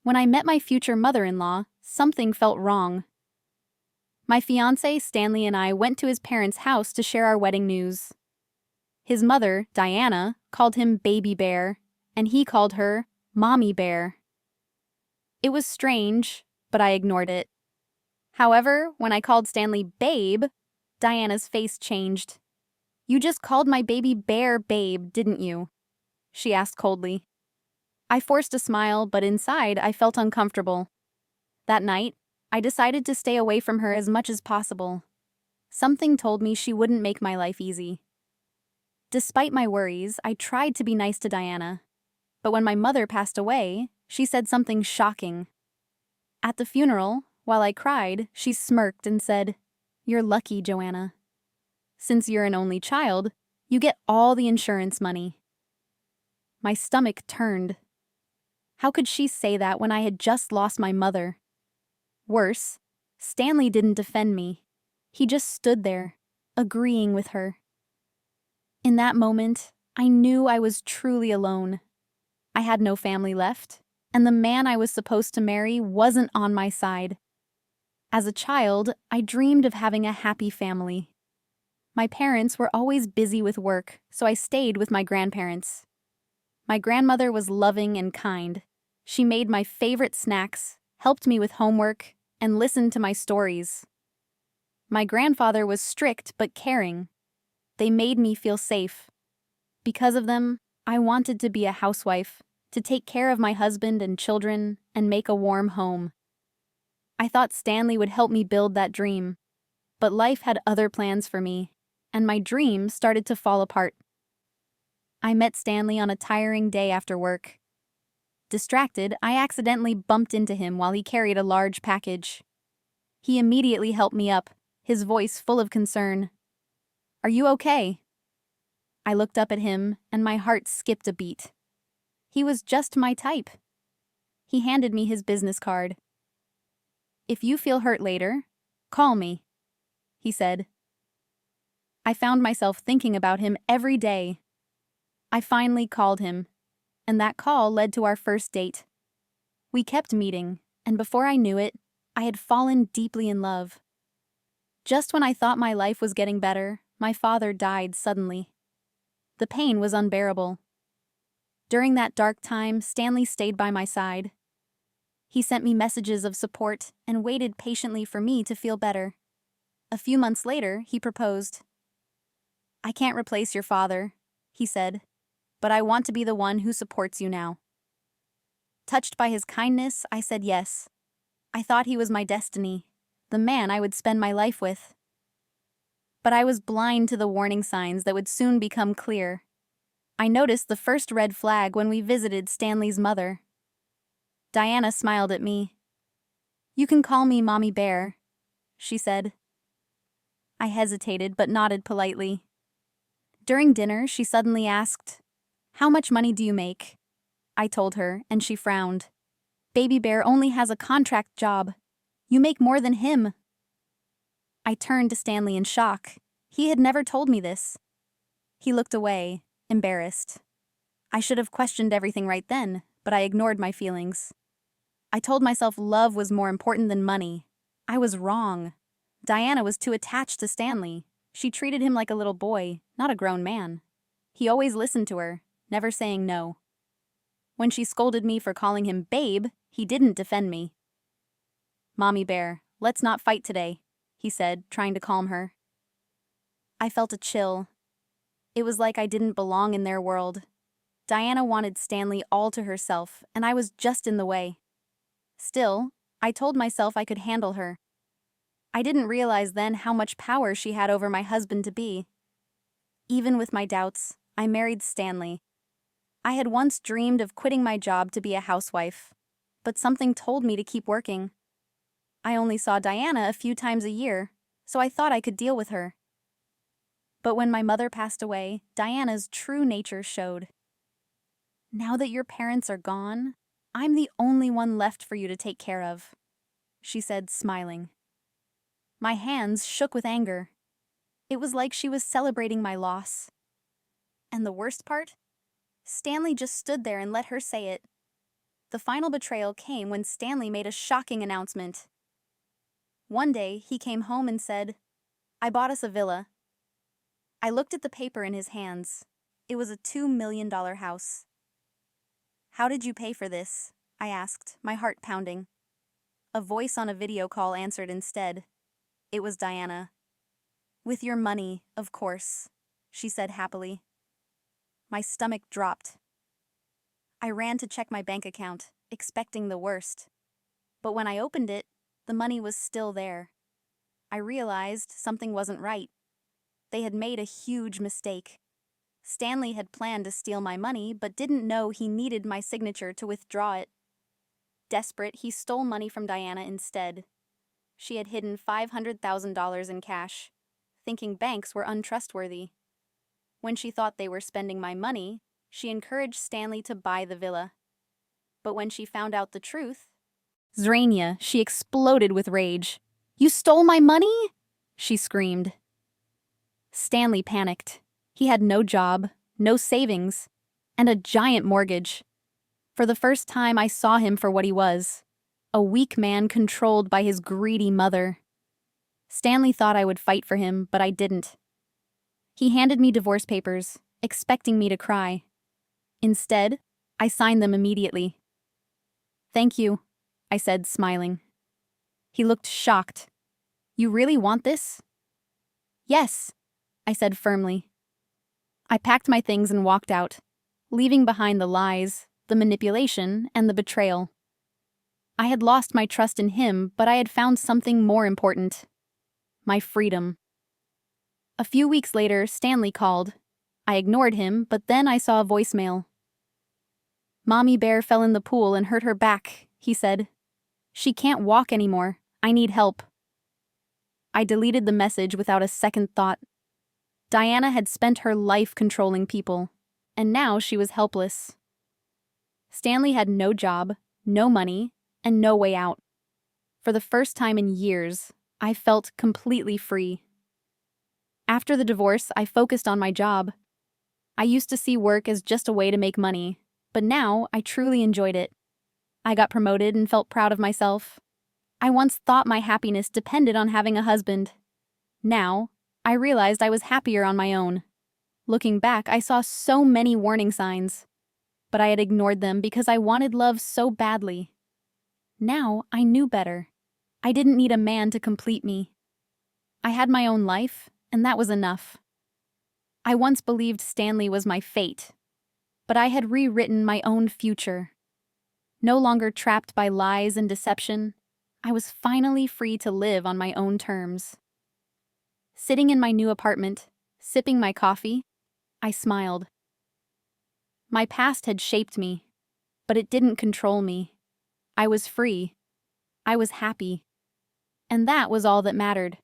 When I met my future mother-in-law, something felt wrong. My fiancé, Stanley, and I went to his parents' house to share our wedding news. His mother, Diana, called him Baby Bear, and he called her Mommy Bear. It was strange, but I ignored it. However, when I called Stanley Babe, Diana's face changed. "You just called my baby bear Babe, didn't you?" she asked coldly. I forced a smile, but inside I felt uncomfortable. That night, I decided to stay away from her as much as possible. Something told me she wouldn't make my life easy. Despite my worries, I tried to be nice to Diana. But when my mother passed away, she said something shocking. At the funeral, while I cried, she smirked and said, "You're lucky, Joanna. Since you're an only child, you get all the insurance money." My stomach turned. How could she say that when I had just lost my mother? Worse, Stanley didn't defend me. He just stood there, agreeing with her. In that moment, I knew I was truly alone. I had no family left, and the man I was supposed to marry wasn't on my side. As a child, I dreamed of having a happy family. My parents were always busy with work, so I stayed with my grandparents. My grandmother was loving and kind. She made my favorite snacks, helped me with homework, and listened to my stories. My grandfather was strict but caring. They made me feel safe. Because of them, I wanted to be a housewife, to take care of my husband and children, and make a warm home. I thought Stanley would help me build that dream. But life had other plans for me, and my dream started to fall apart. I met Stanley on a tiring day after work. Distracted, I accidentally bumped into him while he carried a large package. He immediately helped me up, his voice full of concern. "Are you okay?" I looked up at him, and my heart skipped a beat. He was just my type. He handed me his business card. "If you feel hurt later, call me," he said. I found myself thinking about him every day. I finally called him, and that call led to our first date. We kept meeting, and before I knew it, I had fallen deeply in love. Just when I thought my life was getting better, my father died suddenly. The pain was unbearable. During that dark time, Stanley stayed by my side. He sent me messages of support and waited patiently for me to feel better. A few months later, he proposed. "I can't replace your father," he said, "but I want to be the one who supports you now." Touched by his kindness, I said yes. I thought he was my destiny, the man I would spend my life with. But I was blind to the warning signs that would soon become clear. I noticed the first red flag when we visited Stanley's mother. Diana smiled at me. "You can call me Mommy Bear," she said. I hesitated but nodded politely. During dinner, she suddenly asked, "How much money do you make?" I told her, and she frowned. "Baby Bear only has a contract job. You make more than him." I turned to Stanley in shock. He had never told me this. He looked away, embarrassed. I should have questioned everything right then, but I ignored my feelings. I told myself love was more important than money. I was wrong. Diana was too attached to Stanley. She treated him like a little boy, not a grown man. He always listened to her, never saying no. When she scolded me for calling him Babe, he didn't defend me. "Mommy Bear, let's not fight today," he said, trying to calm her. I felt a chill. It was like I didn't belong in their world. Diana wanted Stanley all to herself, and I was just in the way. Still, I told myself I could handle her. I didn't realize then how much power she had over my husband-to-be. Even with my doubts, I married Stanley. I had once dreamed of quitting my job to be a housewife, but something told me to keep working. I only saw Diana a few times a year, so I thought I could deal with her. But when my mother passed away, Diana's true nature showed. "Now that your parents are gone, I'm the only one left for you to take care of," she said, smiling. My hands shook with anger. It was like she was celebrating my loss. And the worst part? Stanley just stood there and let her say it. The final betrayal came when Stanley made a shocking announcement. One day, he came home and said, "I bought us a villa." I looked at the paper in his hands. It was a $2 million house. "How did you pay for this?" I asked, my heart pounding. A voice on a video call answered instead. It was Diana. "With your money, of course," she said happily. My stomach dropped. I ran to check my bank account, expecting the worst. But when I opened it, the money was still there. I realized something wasn't right. They had made a huge mistake. Stanley had planned to steal my money, but didn't know he needed my signature to withdraw it. Desperate, he stole money from Diana instead. She had hidden $500,000 in cash, thinking banks were untrustworthy. When she thought they were spending my money, she encouraged Stanley to buy the villa. But when she found out the truth, Zrania, she exploded with rage. "You stole my money?" she screamed. Stanley panicked. He had no job, no savings, and a giant mortgage. For the first time, I saw him for what he was, a weak man controlled by his greedy mother. Stanley thought I would fight for him, but I didn't. He handed me divorce papers, expecting me to cry. Instead, I signed them immediately. "Thank you," I said, smiling. He looked shocked. "You really want this?" "Yes," I said firmly. I packed my things and walked out, leaving behind the lies, the manipulation, and the betrayal. I had lost my trust in him, but I had found something more important: my freedom. A few weeks later, Stanley called. I ignored him, but then I saw a voicemail. "Mommy Bear fell in the pool and hurt her back," he said. "She can't walk anymore. I need help." I deleted the message without a second thought. Diana had spent her life controlling people, and now she was helpless. Stanley had no job, no money, and no way out. For the first time in years, I felt completely free. After the divorce, I focused on my job. I used to see work as just a way to make money, but now I truly enjoyed it. I got promoted and felt proud of myself. I once thought my happiness depended on having a husband. Now, I realized I was happier on my own. Looking back, I saw so many warning signs, but I had ignored them because I wanted love so badly. Now, I knew better. I didn't need a man to complete me. I had my own life, and that was enough. I once believed Stanley was my fate, but I had rewritten my own future. No longer trapped by lies and deception, I was finally free to live on my own terms. Sitting in my new apartment, sipping my coffee, I smiled. My past had shaped me, but it didn't control me. I was free. I was happy. And that was all that mattered.